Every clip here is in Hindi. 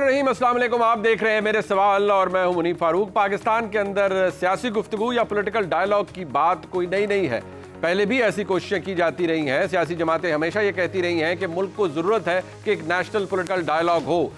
रहीम, अस्सलाम वालेकुम। आप देख रहे हैं मेरे सवाल और मैं हूं मुनीफ फारूक। पाकिस्तान के अंदर सियासी गुफ्तगू या पॉलिटिकल डायलॉग की बात कोई नई नहीं है, पहले भी ऐसी कोशिशें की जाती रही हैं। सियासी जमातें हमेशा ये कहती रही हैं कि मुल्क को ज़रूरत है कि एक नेशनल पॉलिटिकल डायलॉग हो,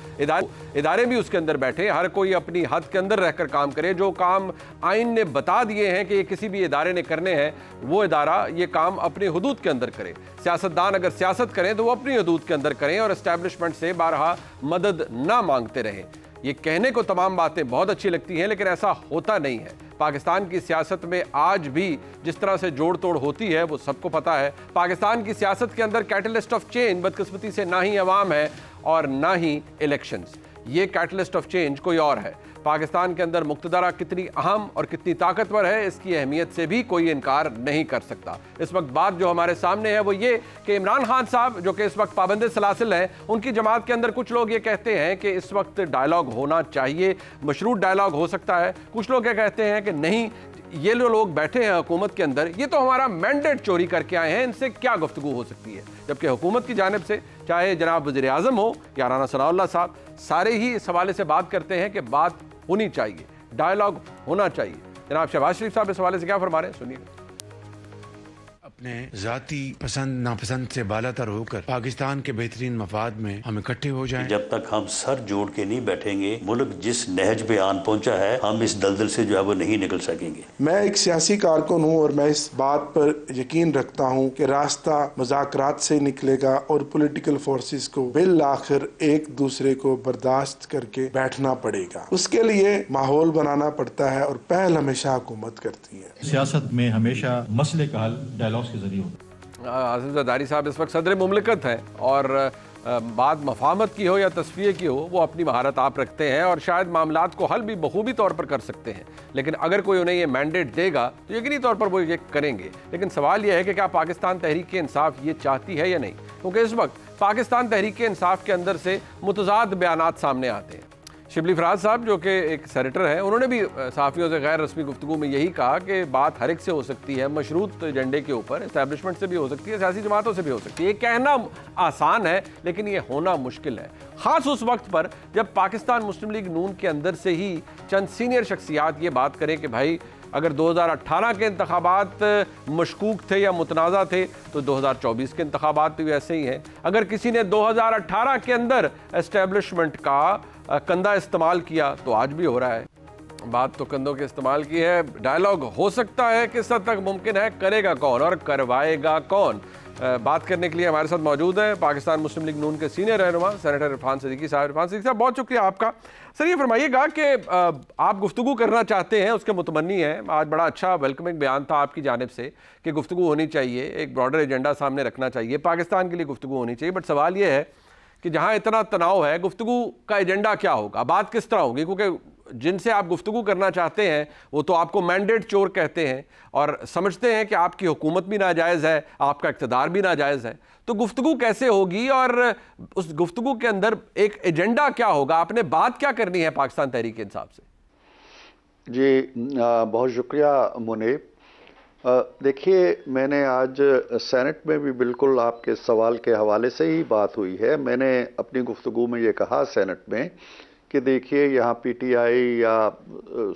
इदारे भी उसके अंदर बैठे, हर कोई अपनी हद के अंदर रहकर काम करे। जो काम आइन ने बता दिए हैं कि ये किसी भी इदारे ने करने हैं, वो इदारा ये काम अपनी हदूद के अंदर करे। सियासतदान अगर सियासत करें तो वो अपनी हदूद के अंदर करें और एस्टैब्लिशमेंट से बारहा मदद ना मांगते रहें। ये कहने को तमाम बातें बहुत अच्छी लगती हैं, लेकिन ऐसा होता नहीं है। पाकिस्तान की सियासत में आज भी जिस तरह से जोड़ तोड़ होती है वो सबको पता है। पाकिस्तान की सियासत के अंदर कैटलिस्ट ऑफ चेंज बदकिस्मती से ना ही अवाम है और ना ही इलेक्शंस। ये कैटलिस्ट ऑफ चेंज कोई और है। पाकिस्तान के अंदर मुक्तदरा कितनी अहम और कितनी ताकतवर है, इसकी अहमियत से भी कोई इनकार नहीं कर सकता। इस वक्त बात जो हमारे सामने है वो ये कि इमरान खान साहब जो कि इस वक्त पाबंद सलासिल हैं, उनकी जमात के अंदर कुछ लोग ये कहते हैं कि इस वक्त डायलॉग होना चाहिए, मशरूत डायलॉग हो सकता है। कुछ लोग ये कहते हैं कि नहीं, ये जो लोग बैठे हैं हुकूमत के अंदर, ये तो हमारा मैंडेट चोरी करके आए हैं, इनसे क्या गुफ्तगू हो सकती है। जबकि हुकूमत की जानिब से चाहे जनाब वज़ीर आज़म हो या राना सनाउल्लाह साहब, सारे ही इस हवाले से बात करते हैं कि बात होनी चाहिए, डायलॉग होना चाहिए। जनाब शहबाज शरीफ साहब इस हवाले से क्या फरमा रहे हैं, सुनिए। अपने जाती पसंद नापसंद से बालातर होकर पाकिस्तान के बेहतरीन मफाद में हम इकट्ठे हो जाएं। जब तक हम सर जोड़ के नहीं बैठेंगे, मुल्क जिस नहज पे आन पहुंचा है, हम इस दलदल से जो है वो नहीं निकल सकेंगे। मैं एक सियासी कारकुन हूँ और मैं इस बात पर यकीन रखता हूँ कि रास्ता मुज़ाकरात से निकलेगा और पॉलिटिकल फोर्सेस को बिल आखिर एक दूसरे को बर्दाश्त करके बैठना पड़ेगा। उसके लिए माहौल बनाना पड़ता है और पहल हमेशा हुकूमत करती है। सियासत में हमेशा मसले का हल डायलॉग के जरिए होता है। आसिफ ज़रदारी साहब इस वक्त सदर मुमलिकत हैं और बात मफाहमत की हो या तस्फिये की हो, वो अपनी महारत आप रखते हैं और शायद मामलात को हल भी बखूबी तौर पर कर सकते हैं। लेकिन अगर कोई उन्हें ये मैंडेट देगा तो यकीनी तौर पर वो ये करेंगे। लेकिन सवाल ये है कि क्या पाकिस्तान तहरीक इंसाफ ये चाहती है या नहीं, क्योंकि इस वक्त पाकिस्तान तहरीक इंसाफ के अंदर से मुतज़ाद बयानात सामने आते हैं। शिबली फराज साहब जो कि एक सेनेटर हैं, उन्होंने भी सहाफ़ियों से गैर रस्मी गुफ्तगू में यही कहा कि बात हर एक से हो सकती है, मशरूत एजेंडे के ऊपर इस्टेब्लिशमेंट से भी हो सकती है, सियासी जमातों से भी हो सकती है। ये कहना आसान है लेकिन ये होना मुश्किल है, ख़ास उस वक्त पर जब पाकिस्तान मुस्लिम लीग नून के अंदर से ही चंद सीनियर शख्सियात ये बात करें कि भाई अगर 2018 के इंतखाबात मशकूक थे या मुतनाज़ा थे तो 2024 के इंतखाबात भी वैसे ही हैं। अगर किसी ने 2018 के अंदर एस्टेब्लिशमेंट का कंधा इस्तेमाल किया तो आज भी हो रहा है। बात तो कंधों के इस्तेमाल की है। डायलॉग हो सकता है, किस हद तक मुमकिन है, करेगा कौन और करवाएगा कौन। बात करने के लिए हमारे साथ मौजूद है पाकिस्तान मुस्लिम लीग नून के सीनियर रहनुमा सेनेटर इरफान सिद्दीकी साहब। इरफान सिद्दीकी साहब, बहुत शुक्रिया आपका। सर, ये फरमाइएगा कि आप गुफ्तगू करना चाहते हैं, उसके मुतमन्नी हैं। आज बड़ा अच्छा वेलकमिंग बयान था आपकी जानिब से कि गुफ्तगू होनी चाहिए, एक ब्रॉडर एजेंडा सामने रखना चाहिए, पाकिस्तान के लिए गुफ्तगू होनी चाहिए। बट सवाल ये है कि जहाँ इतना तनाव है, गुफ्तगू का एजेंडा क्या होगा, बात किस तरह होगी? क्योंकि जिनसे आप गुफ्तगू करना चाहते हैं वो तो आपको मैंडेट चोर कहते हैं और समझते हैं कि आपकी हुकूमत भी नाजायज़ है, आपका इक़्तिदार भी नाजायज़ है। तो गुफ्तगू कैसे होगी और उस गुफ्तगू के अंदर एक एजेंडा क्या होगा? आपने बात क्या करनी है पाकिस्तान तहरीक इंसाफ से? जी बहुत शुक्रिया मुनीब। देखिए, मैंने आज सेनेट में भी बिल्कुल आपके सवाल के हवाले से ही बात हुई है। मैंने अपनी गुफ्तगू में ये कहा सेनेट में कि देखिए, यहाँ पीटीआई या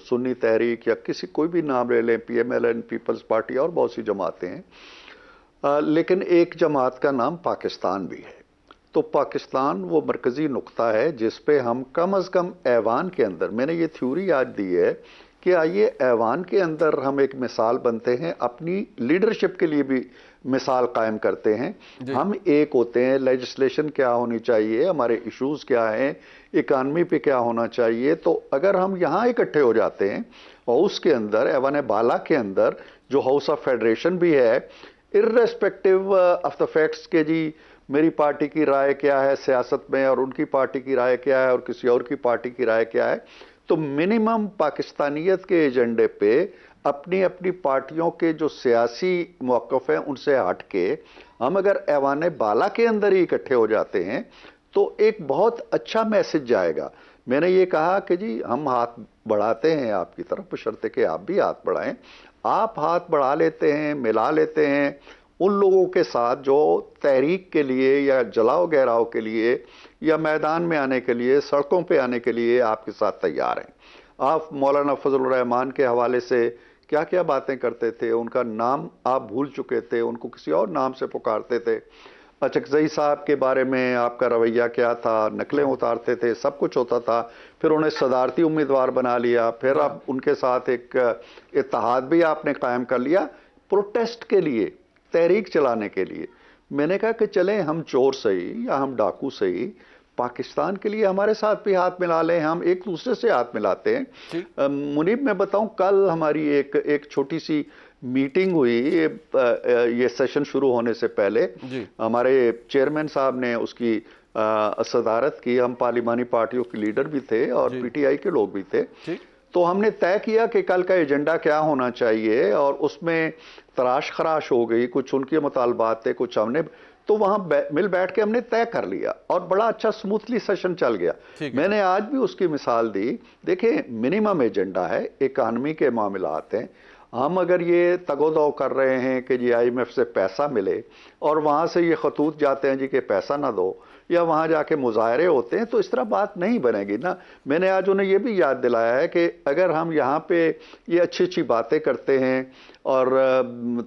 सुन्नी तहरीक या किसी कोई भी नाम ले लें, पीएमएल, पीपल्स पार्टी और बहुत सी जमातें हैं, लेकिन एक जमात का नाम पाकिस्तान भी है। तो पाकिस्तान वो मरकज़ी नुक्ता है जिस पे हम कम अज़ कम ऐवान के अंदर, मैंने ये थ्योरी आज दी है कि आइए ऐवान के अंदर हम एक मिसाल बनते हैं, अपनी लीडरशिप के लिए भी मिसाल कायम करते हैं। हम एक होते हैं, लेजिस्लेशन क्या होनी चाहिए, हमारे इश्यूज़ क्या हैं, इकानमी पे क्या होना चाहिए। तो अगर हम यहाँ इकट्ठे हो जाते हैं और उसके अंदर ऐवान बाला के अंदर जो हाउस ऑफ फेडरेशन भी है, इर्रेस्पेक्टिव ऑफ द फैक्ट्स के जी मेरी पार्टी की राय क्या है सियासत में और उनकी पार्टी की राय क्या है और किसी और की पार्टी की राय क्या है, तो मिनिमम पाकिस्तानियत के एजेंडे पे अपनी अपनी पार्टियों के जो सियासी मौक़िफ़ हैं उनसे हट के हम अगर ऐवान बाला के अंदर ही इकट्ठे हो जाते हैं तो एक बहुत अच्छा मैसेज जाएगा। मैंने ये कहा कि जी हम हाथ बढ़ाते हैं आपकी तरफ, बशर्ते कि आप भी हाथ बढ़ाएं। आप हाथ बढ़ा लेते हैं, मिला लेते हैं उन लोगों के साथ जो तहरीक के लिए या जलाओ गहराव के लिए या मैदान में आने के लिए, सड़कों पे आने के लिए आपके साथ तैयार हैं। आप मौलाना फजलुर रहमान के हवाले से क्या क्या बातें करते थे, उनका नाम आप भूल चुके थे, उनको किसी और नाम से पुकारते थे। अचकजई साहब के बारे में आपका रवैया क्या था, नकलें उतारते थे, सब कुछ होता था। फिर उन्हें सदारती उम्मीदवार बना लिया, फिर आप उनके साथ एक इत्तेहाद भी आपने कायम कर लिया प्रोटेस्ट के लिए, तहरीक चलाने के लिए। मैंने कहा कि चलें हम चोर सही या हम डाकू सही, पाकिस्तान के लिए हमारे साथ भी हाथ मिला लें, हम एक दूसरे से हाथ मिलाते हैं। मुनीब मैं बताऊं, कल हमारी एक छोटी सी मीटिंग हुई ये सेशन शुरू होने से पहले। हमारे चेयरमैन साहब ने उसकी सदारत की, हम पार्लिमानी पार्टियों के लीडर भी थे और पीटीआई के लोग भी थे। तो हमने तय किया कि कल का एजेंडा क्या होना चाहिए, और उसमें तराश खराश हो गई, कुछ उनके मुतालबात थे, कुछ हमने, तो वहां मिल बैठ के हमने तय कर लिया और बड़ा अच्छा स्मूथली सेशन चल गया। मैंने आज भी उसकी मिसाल दी। देखिए, मिनिमम एजेंडा है, इकानमी के मामलात हैं। हम अगर ये तगोदो कर रहे हैं कि जी IMF से पैसा मिले और वहां से ये खतूत जाते हैं जी कि पैसा ना दो, या वहां जाके मुजाहरे होते हैं, तो इस तरह बात नहीं बनेगी ना। मैंने आज उन्हें ये भी याद दिलाया है कि अगर हम यहाँ पे ये अच्छी अच्छी बातें करते हैं और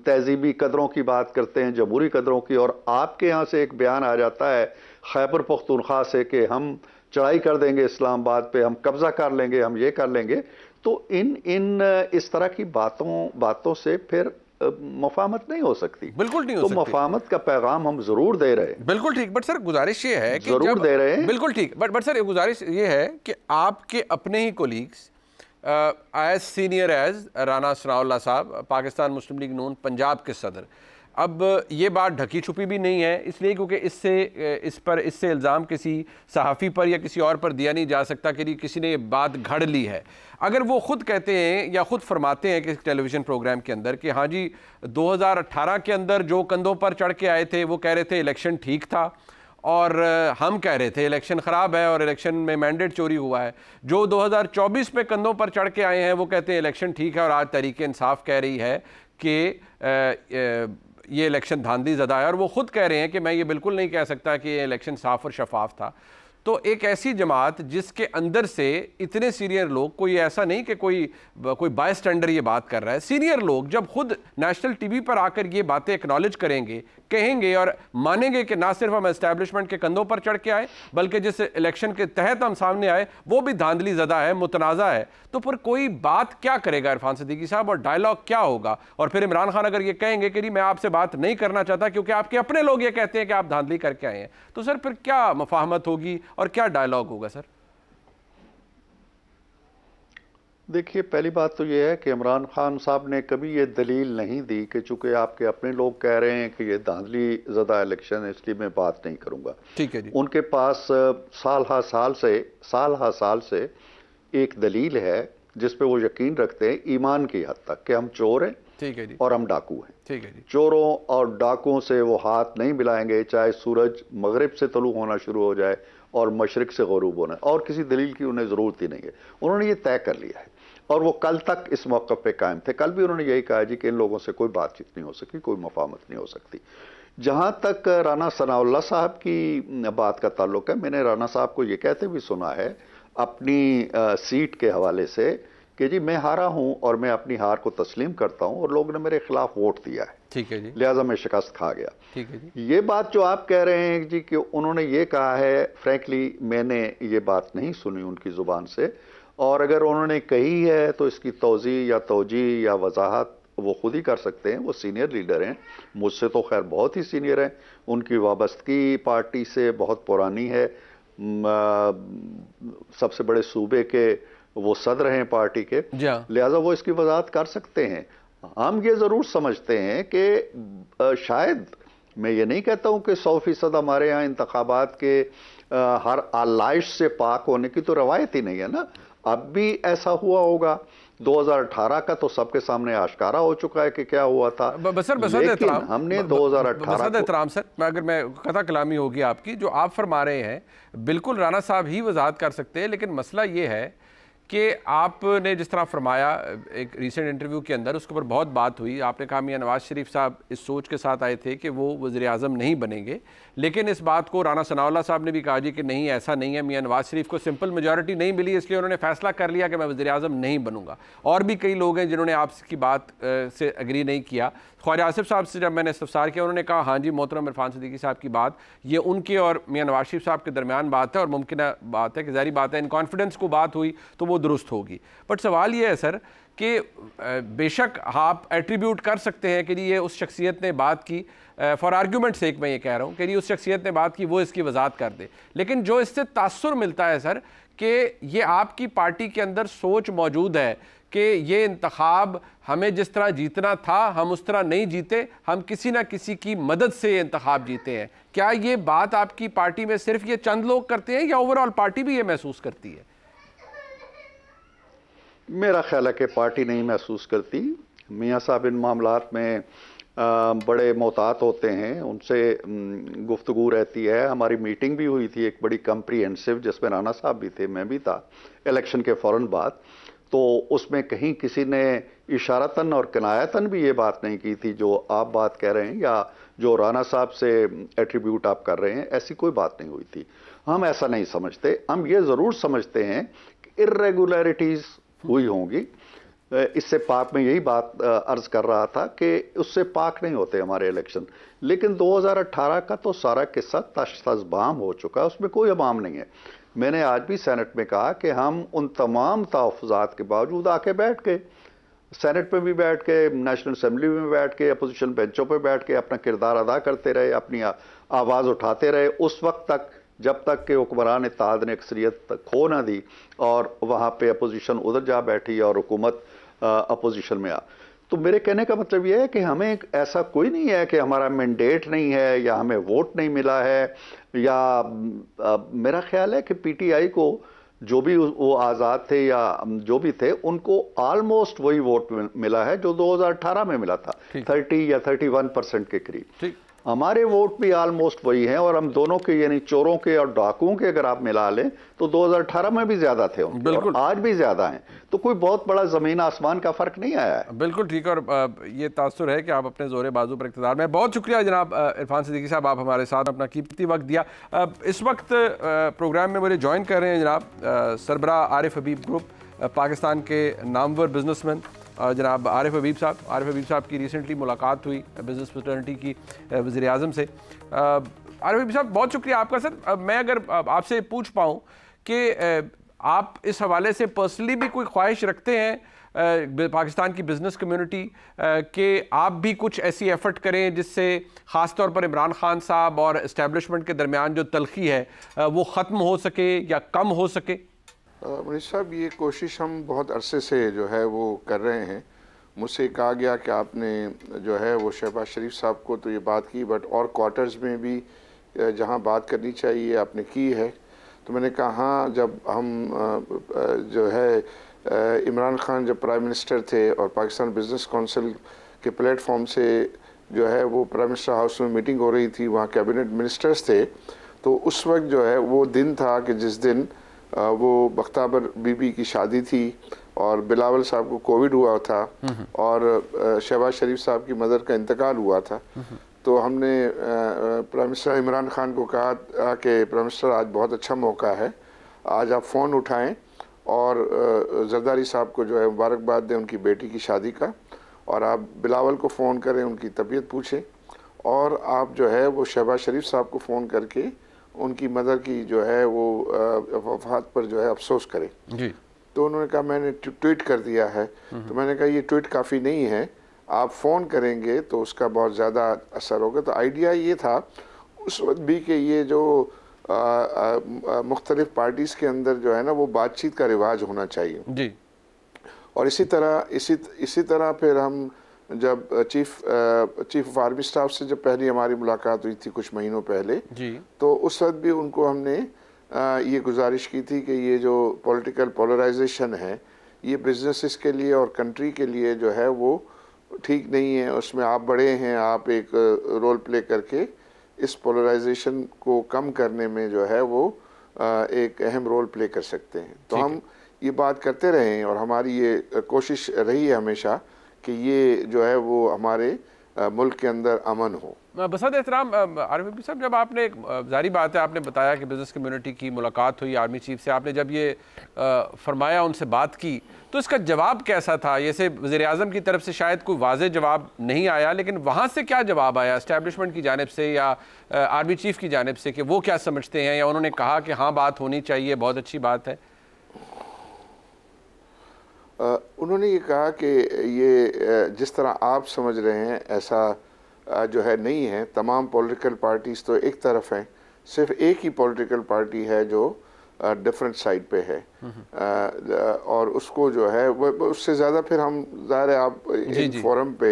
तहजीबी कदरों की बात करते हैं, जमहूरी कदरों की, और आपके यहाँ से एक बयान आ जाता है खैबर पख्तूनख्वा से कि हम चढ़ाई कर देंगे इस्लामाबाद पे, हम कब्जा कर लेंगे, हम ये कर लेंगे, तो इस तरह की बातों से फिर मफामत नहीं हो सकती। बिल्कुल नहीं हो सकती। तो मफामत का पैगाम हम जरूर दे रहे हैं। बिल्कुल ठीक, बट सर गुजारिश ये है कि जरूर दे रहे हैं। बिल्कुल ठीक, बट सर गुजारिश ये है कि आपके अपने ही colleagues as senior as Rana Sanaullah साहब, पाकिस्तान मुस्लिम लीग नून पंजाब के सदर, अब ये बात ढकी छुपी भी नहीं है, इसलिए क्योंकि इससे इल्ज़ाम किसी सहाफ़ी पर या किसी और पर दिया नहीं जा सकता कि किसी ने ये बात घड़ ली है। अगर वो ख़ुद कहते हैं या ख़ुद फरमाते हैं कि टेलीविज़न प्रोग्राम के अंदर कि हाँ जी 2018 के अंदर जो कंधों पर चढ़ के आए थे वो कह रहे थे इलेक्शन ठीक था, और हम कह रहे थे इलेक्शन ख़राब है और इलेक्शन में मैंडेट चोरी हुआ है। जो 2024 में कंधों पर चढ़ के आए हैं वो कहते हैं इलेक्शन ठीक है, और आज तहरीक इंसाफ कह रही है कि ये इलेक्शन धांधली ज़दा है, और वो ख़ुद कह रहे हैं कि मैं ये बिल्कुल नहीं कह सकता कि ये इलेक्शन साफ़ और शफाफ था। तो एक ऐसी जमात जिसके अंदर से इतने सीनियर लोग, कोई ऐसा नहीं कि कोई बाय स्टैंडर ये बात कर रहा है, सीनियर लोग जब खुद नेशनल टीवी पर आकर ये बातें एक्नॉलेज करेंगे, कहेंगे और मानेंगे कि ना सिर्फ हम एस्टैब्लिशमेंट के कंधों पर चढ़ के आए, बल्कि जिस इलेक्शन के तहत हम सामने आए वो भी धांधली ज़दा है, मुतनाज़ा है, तो फिर कोई बात क्या करेगा इरफान सिद्दीकी साहब, और डायलॉग क्या होगा? और फिर इमरान खान अगर ये कहेंगे कि नहीं मैं आपसे बात नहीं करना चाहता क्योंकि आपके अपने लोग ये कहते हैं कि आप धांधली करके आए हैं, तो सर फिर क्या मफाहमत होगी और क्या डायलॉग होगा सर? देखिए, पहली बात तो ये है कि इमरान खान साहब ने कभी ये दलील नहीं दी कि चूंकि आपके अपने लोग कह रहे हैं कि ये धांधली ज़दा इलेक्शन है इसलिए मैं बात नहीं करूंगा। ठीक है जी। उनके पास साल हा साल से एक दलील है जिस पे वो यकीन रखते हैं ईमान की हद तक कि हम चोर हैं, ठीक है जी, और हम डाकू हैं। ठीक है जी। चोरों और डाकुओं से वो हाथ नहीं मिलाएंगे, चाहे सूरज मगरिब से तलू होना शुरू हो जाए और मशरिक से गरूब होना, और किसी दलील की उन्हें ज़रूरत ही नहीं है। उन्होंने ये तय कर लिया है और वो कल तक इस मौके पे कायम थे। कल भी उन्होंने यही कहा जी कि इन लोगों से कोई बातचीत नहीं हो सकती, कोई मफाहमत नहीं हो सकती। जहां तक राना सनाउल्लाह साहब की बात का ताल्लुक है, मैंने राना साहब को ये कहते भी सुना है अपनी सीट के हवाले से कि जी मैं हारा हूं और मैं अपनी हार को तस्लीम करता हूं और लोग ने मेरे खिलाफ वोट दिया है, ठीक है जी, लिहाजा मैं शिकस्त खा गया। ठीक है जी। ये बात जो आप कह रहे हैं जी कि उन्होंने ये कहा है, फ्रैंकली मैंने ये बात नहीं सुनी उनकी जुबान से, और अगर उन्होंने कही है तो इसकी तौज़ी या तौजी या वजाहत वो खुद ही कर सकते हैं। वो सीनियर लीडर हैं, मुझसे तो खैर बहुत ही सीनियर हैं, उनकी वाबस्तगी पार्टी से बहुत पुरानी है, सबसे बड़े सूबे के वो सदर हैं पार्टी के, लिहाजा वो इसकी वजाहत कर सकते हैं। हम ये ज़रूर समझते हैं कि शायद, मैं ये नहीं कहता हूं कि 100% हमारे यहाँ इंतखाबात के हर आलाइश से पाक होने की तो रवायत ही नहीं है ना। अब भी ऐसा हुआ होगा, 2018 का तो सबके सामने आश्कारा हो चुका है कि क्या हुआ था। लेकिन हमने 2018 सर, अगर मैं कथा कलामी होगी आपकी, जो आप फरमा रहे हैं बिल्कुल राना साहब ही वजाहत कर सकते हैं, लेकिन मसला ये है कि आपने जिस तरह फरमाया एक रिसेंट इंटरव्यू के अंदर, उसके ऊपर बहुत बात हुई। आपने कहा मियां नवाज शरीफ साहब इस सोच के साथ आए थे कि वो वज़ीर आज़म नहीं बनेंगे, लेकिन इस बात को राना सनाउल्लाह साहब ने भी कहा जी कि नहीं, ऐसा नहीं है, मियां नवाज शरीफ को सिंपल मेजॉरिटी नहीं मिली, इसलिए उन्होंने फैसला कर लिया कि मैं वज़ीर आज़म नहीं बनूंगा। और भी कई लोग हैं जिन्होंने आपकी बात से एग्री नहीं किया। ख्वाजा आसिफ साहब से जब मैंने इस्तफसार किया, उन्होंने कहा हाँ जी मोहतरम इरफान सिद्दीकी साहब की बात ये उनके और मियां नवाज शरीफ साहब के दरमियान बात है और मुमकिन बात है कि ज़ाहिर बात है इन कॉन्फिडेंस को बात हुई तो वो दुरुस्त होगी। बट सवाल ये है सर कि बेशक आप एट्रीब्यूट कर सकते हैं कि ये उस शख्सियत ने बात की, फॉर आर्ग्यूमेंट सेक मैं ये कह रहा हूँ कि ये उस शख्सियत ने बात की, वो इसकी वजाहत कर दे, लेकिन जो इससे तासुर मिलता है सर कि ये आपकी पार्टी के अंदर सोच मौजूद है कि ये इंतखाब हमें जिस तरह जीतना था हम उस तरह नहीं जीते, हम किसी ना किसी की मदद से इंतखाब जीते हैं। क्या ये बात आपकी पार्टी में सिर्फ ये चंद लोग करते हैं या ओवरऑल पार्टी भी ये महसूस करती है? मेरा ख्याल है कि पार्टी नहीं महसूस करती। मियाँ साहब इन मामलात में बड़े मोहतात होते हैं, उनसे गुफ्तगू रहती है। हमारी मीटिंग भी हुई थी एक बड़ी कम्प्रीहेंसिव, जिसमें राना साहब भी थे, मैं भी था, इलेक्शन के फ़ौरन बाद। तो उसमें कहीं किसी ने इशारतन और किनायतन भी ये बात नहीं की थी जो आप बात कह रहे हैं या जो राना साहब से एट्रीब्यूट आप कर रहे हैं, ऐसी कोई बात नहीं हुई थी। हम ऐसा नहीं समझते। हम ये ज़रूर समझते हैं कि इर्रेगुलरिटीज़ हुई होंगी। इससे पाक में यही बात अर्ज कर रहा था कि उससे पाक नहीं होते हमारे इलेक्शन, लेकिन 2018 का तो सारा किस्सा तश्तज़बाम हो चुका है, उसमें कोई अबाम नहीं है। मैंने आज भी सेनेट में कहा कि हम उन तमाम तहफ़्फ़ुज़ात के बावजूद आके बैठ के, सेनेट में भी बैठ के, नेशनल असम्बली में बैठ के, अपोजिशन बेंचों पर बैठ के अपना किरदार अदा करते रहे, अपनी आवाज़ उठाते रहे उस वक्त तक जब तक कि हुक्मरान इत्तेहाद ने अक्सरियत खो ना दी और वहाँ पे अपोजिशन उधर जा बैठी और हुकूमत अपोजिशन में आ। तो मेरे कहने का मतलब यह है कि हमें ऐसा कोई नहीं है कि हमारा मैंडेट नहीं है या हमें वोट नहीं मिला है, या मेरा ख्याल है कि पीटीआई को जो भी वो आज़ाद थे या जो भी थे उनको ऑलमोस्ट वही वोट मिला है जो 2018 में मिला था, 30 या 31% के करीब। हमारे वोट भी ऑलमोस्ट वही हैं और हम दोनों के यानी चोरों के और डाकुओं के अगर आप मिला लें तो 2018 में भी ज्यादा थे उनके और आज भी ज्यादा हैं। तो कोई बहुत बड़ा जमीन आसमान का फर्क नहीं आया है। बिल्कुल ठीक। और ये तासुर है कि आप अपने जोरे बाजू पर इक़्तिदार में। बहुत शुक्रिया जनाब इरफान सिद्दीकी साहब, आप हमारे साथ अपना कीमती वक्त दिया। इस वक्त प्रोग्राम में मुझे ज्वाइन कर रहे हैं जनाब सरबराह आरिफ हबीब ग्रुप, पाकिस्तान के नामवर बिजनेसमैन जनाब आरिफ हबीब साहब। आरिफ हबीब साहब की रिसेंटली मुलाकात हुई बिज़नेस फ्रेटर्निटी की वज़ीर आज़म से। आरिफ हबीब साहब बहुत शुक्रिया आपका। सर मैं अगर आपसे पूछ पाऊँ कि आप इस हवाले से पर्सनली भी कोई ख्वाहिश रखते हैं पाकिस्तान की बिज़नेस कम्युनिटी कि आप भी कुछ ऐसी एफ़र्ट करें जिससे ख़ास तौर पर इमरान खान साहब और इस्टेब्लिशमेंट के दरमियान जो तलखी है वो ख़त्म हो सके या कम हो सके? मनीष साहब, ये कोशिश हम बहुत अरसे से जो है वो कर रहे हैं। मुझसे कहा गया कि आपने जो है वो शहबाज शरीफ साहब को तो ये बात की, बट और क्वार्टर्स में भी जहाँ बात करनी चाहिए आपने की है। तो मैंने कहा हाँ, जब हम जो है इमरान खान जब प्राइम मिनिस्टर थे और पाकिस्तान बिजनेस काउंसिल के प्लेटफॉर्म से जो है वो प्राइम मिनिस्टर हाउस में मीटिंग हो रही थी, वहाँ कैबिनेट मिनिस्टर्स थे, तो उस वक्त जो है वो दिन था कि जिस दिन वो बख्ताबर बीबी की शादी थी और बिलावल साहब को कोविड हुआ था और शहबाज शरीफ साहब की मदर का इंतकाल हुआ था। तो हमने प्राइम मिनिस्टर इमरान खान को कहा कि प्राइम मिनिस्टर आज बहुत अच्छा मौका है, आज आप फ़ोन उठाएं और जरदारी साहब को जो है मुबारकबाद दें उनकी बेटी की शादी का, और आप बिलावल को फ़ोन करें, उनकी तबीयत पूछें, और आप जो है वो शहबाज शरीफ साहब को फ़ोन करके उनकी मदर की जो है वो वफात पर जो है अफसोस करें जी। तो उन्होंने कहा मैंने ट्वीट कर दिया है। तो मैंने कहा ये ट्वीट काफ़ी नहीं है, आप फ़ोन करेंगे तो उसका बहुत ज़्यादा असर होगा। तो आइडिया ये था उस वक्त भी कि ये जो मुख्तलिफ पार्टीज़ के अंदर जो है ना वो बातचीत का रिवाज होना चाहिए जी। और इसी तरह फिर हम जब चीफ ऑफ आर्मी स्टाफ से जब पहली हमारी मुलाकात हुई थी कुछ महीनों पहले जी, तो उस वक्त भी उनको हमने ये गुजारिश की थी कि ये जो पॉलिटिकल पोलराइजेशन है ये बिजनेसेस के लिए और कंट्री के लिए जो है वो ठीक नहीं है, उसमें आप बड़े हैं, आप एक रोल प्ले करके इस पोलराइजेशन को कम करने में जो है वो एक अहम रोल प्ले कर सकते हैं। तो हम ये बात करते रहें और हमारी ये कोशिश रही है हमेशा कि ये जो है वो हमारे मुल्क के अंदर अमन हो। बसंत एहतराम आरएफपी साहब, जब आपने जारी बात है, आपने बताया कि बिज़नेस कम्युनिटी की मुलाकात हुई आर्मी चीफ से, आपने जब ये फरमाया, उनसे बात की, तो इसका जवाब कैसा था? जैसे वज़ीर-ए-आज़म की तरफ से शायद कोई वाज़ेह जवाब नहीं आया, लेकिन वहाँ से क्या जवाब आया इस्टेब्लिशमेंट की जानिब से या आर्मी चीफ की जानिब से, कि वो क्या समझते हैं, या उन्होंने कहा कि हाँ बात होनी चाहिए, बहुत अच्छी बात है? उन्होंने ये कहा कि ये जिस तरह आप समझ रहे हैं ऐसा जो है नहीं है। तमाम पॉलिटिकल पार्टीज़ तो एक तरफ हैं, सिर्फ एक ही पॉलिटिकल पार्टी है जो डिफरेंट साइड पे है, और उसको जो है वो उससे ज़्यादा फिर हम ज़ाहिर है आप इन फोरम पे